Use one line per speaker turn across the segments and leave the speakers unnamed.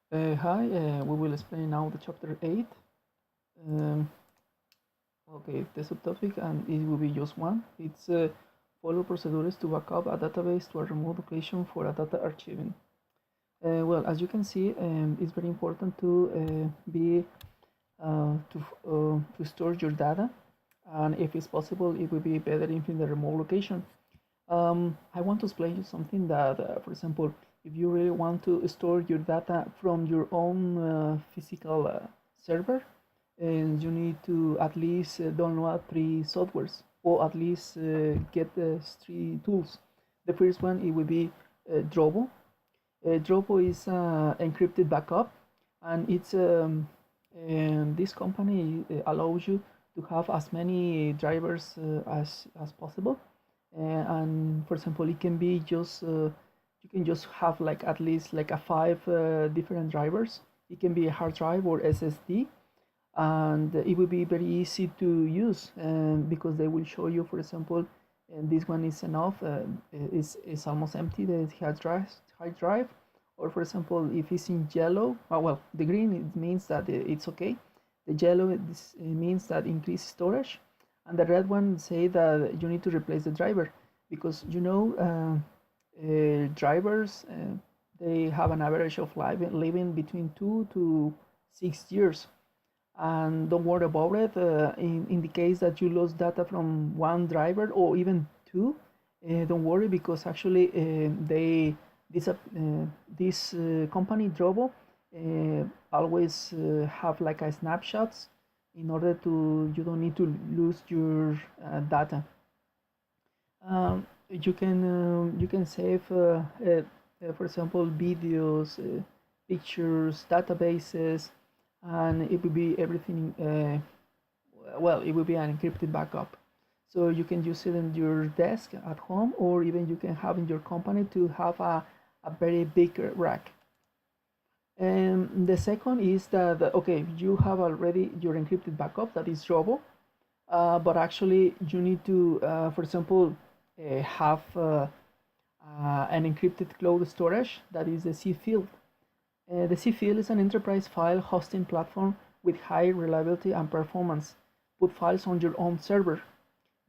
Hi, we will explain now the chapter 8. Um, okay, the subtopic, and it will be just one. It's follow procedures to back up a database to a remote location for a data archiving. Well, as you can see, it's very important to be to store your data, and if it's possible, it will be better if in the remote location. I want to explain you something that, for example, if you really want to store your data from your own physical server, and you need to at least download 3 softwares, or at least get 3 tools. The first one, it will be Drobo. Drobo is encrypted backup, and it's and this company allows you to have as many drivers as possible. And for example, it can be just you can just have like at least like a 5 different drivers. It can be a hard drive or SSD, and it will be very easy to use because they will show you, for example, and this one is enough, is almost empty, the hard drive, or for example, if it's in yellow, well, the green, it means that it's okay, the yellow, this means that increased storage, and the red one say that you need to replace the driver, because drivers, they have an average of living between 2 to 6 years, and don't worry about it. In the case that you lost data from one driver or even two, don't worry, because actually this company Drobo always have like a snapshots in order to you don't need to lose your data. You can save, for example, videos, pictures, databases, and it will be everything. Well, it will be an encrypted backup, so you can use it in your desk at home, or even you can have in your company to have a very big rack. And the second is that, okay, you have already your encrypted backup, that is Drobo, but actually you need to, for example, have an encrypted cloud storage, that is the Seafile. The Seafile is an enterprise file hosting platform with high reliability and performance. Put files on your own server.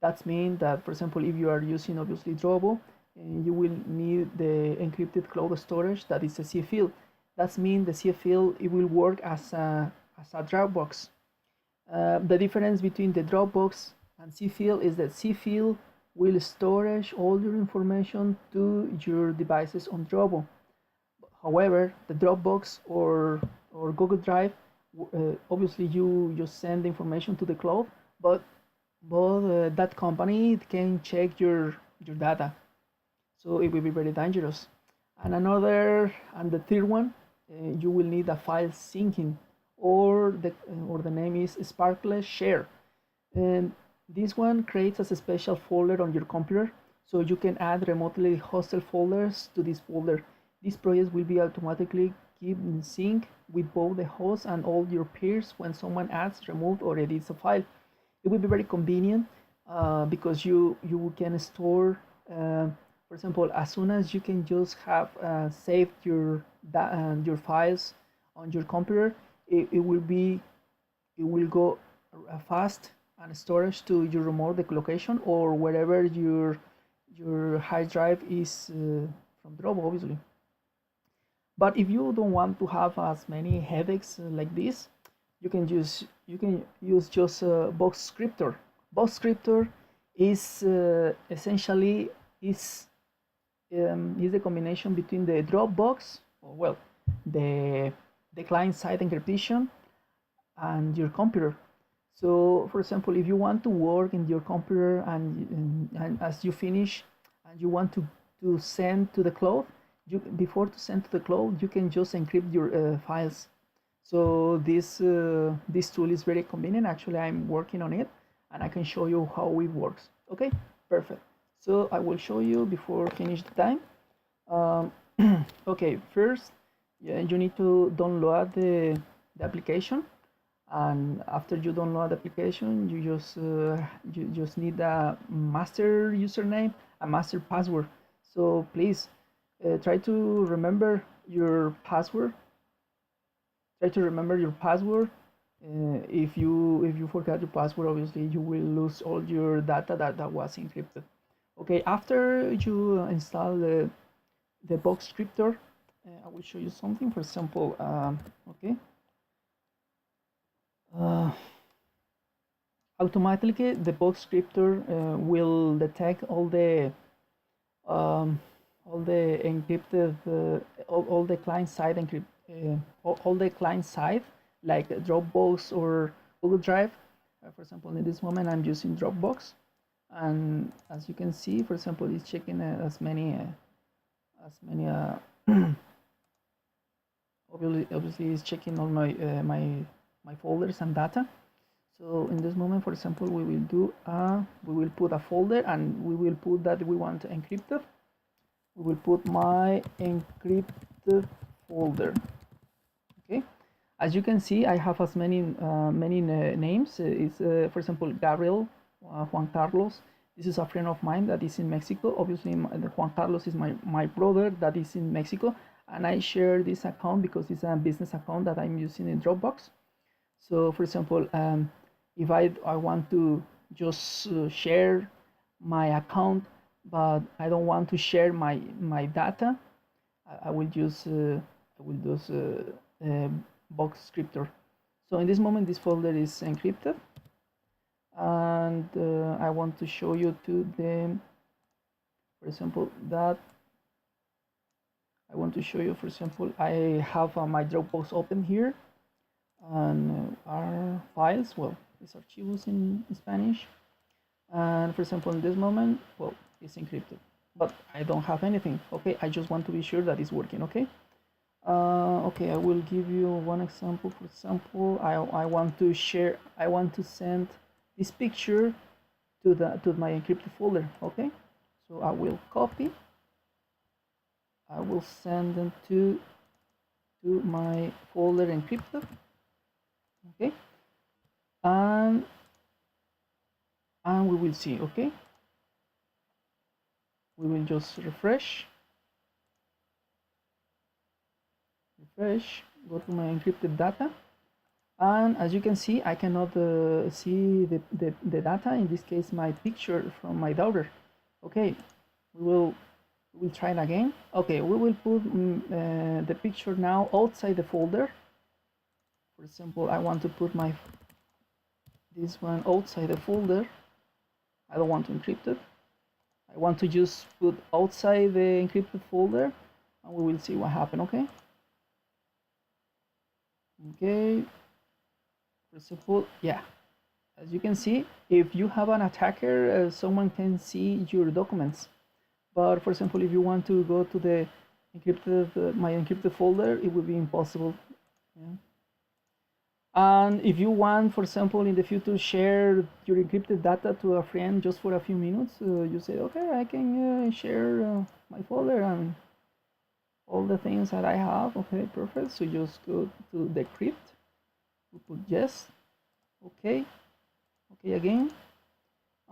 That means that, for example, if you are using obviously Drobo, you will need the encrypted cloud storage, that is a Seafile. That means the Seafile, it will work as a Dropbox. The difference between the Dropbox and Seafile is that Seafile will store all your information to your devices on Drobo. However, the Dropbox or Google Drive, obviously you just send the information to the cloud, but that company can check your data, so it will be very dangerous. And the third one, you will need a file syncing, or the name is sparkleshare, and this one creates a special folder on your computer, so you can add remotely hosted folders to this folder. This project will be automatically keep in sync with both the host and all your peers when someone adds, removes, or edits a file. It will be very convenient because you can store, for example, as soon as you can just have saved your files on your computer, it will go fast and storage to your remote location, or wherever your hard drive is from Drobo, obviously. But if you don't want to have as many headaches like this, you can use just Boxcryptor. Boxcryptor is essentially is the combination between the Dropbox, or well, the client-side encryption, and your computer. So, for example, if you want to work in your computer, and as you finish and you want to send to the cloud, before to send to the cloud, you can just encrypt your files. So this tool is very convenient. Actually, I'm working on it, and I can show you how it works. Okay, perfect. So I will show you before finish the time. Um, okay, first, yeah, you need to download the application, and after you download the application, you just need a master username, a master password. So please try to remember your password, try to remember your password. If you forgot your password, obviously you will lose all your data that was encrypted. Okay, after you install the Boxcryptor, I will show you something. For example, okay, automatically the Boxcryptor will detect um, all the encrypted all the client side encrypt all the client side like Dropbox or Google Drive. For example, in this moment I'm using Dropbox, and as you can see, for example, it's checking as many obviously it's checking all my folders and data. So in this moment, for example, we will put a folder, and we will put that we want encrypted. We will put my encrypted folder. Okay, as you can see, I have as many names. It's for example, Gabriel, Juan Carlos. This is a friend of mine that is in Mexico. Obviously, Juan Carlos is my brother that is in Mexico, and I share this account because it's a business account that I'm using in Dropbox. So, for example, if I want to just share my account, but I don't want to share my data, I will use Boxcryptor. So in this moment, this folder is encrypted, and I want to show you to the, for example, that I want to show you, for example, I have my Dropbox open here, and our files, well, these archivos in Spanish, and for example, in this moment, well, it's encrypted, but I don't have anything. Okay, I just want to be sure that it's working. Okay. Okay, I will give you one example. For example, I want to share, I want to send this picture to my encrypted folder. Okay, so I will copy, I will send them to my folder encrypted. Okay, and we will see. Okay, we will just refresh, go to my encrypted data, and as you can see, I cannot see the data, in this case my picture from my daughter. Okay, we'll try it again. Okay, we will put the picture now outside the folder. For example, I want to put this one outside the folder. I don't want to encrypt it. I want to just put outside the encrypted folder, and we will see what happened. Okay. Okay. For example, yeah. As you can see, if you have an attacker, someone can see your documents. But for example, if you want to go to the encrypted my encrypted folder, it would be impossible. Yeah. And if you want, for example, in the future, share your encrypted data to a friend just for a few minutes, you say, okay, I can share my folder and all the things that I have. Okay, perfect. So just go to decrypt. We put yes. Okay. Okay again.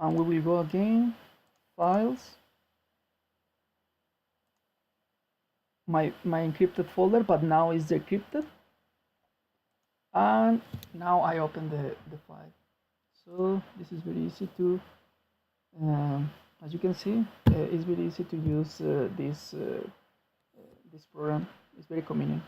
And we will go again. Files. My encrypted folder, but now is decrypted. And now I open the file. So this is very easy to, as you can see, it's very easy to use this program. It's very convenient.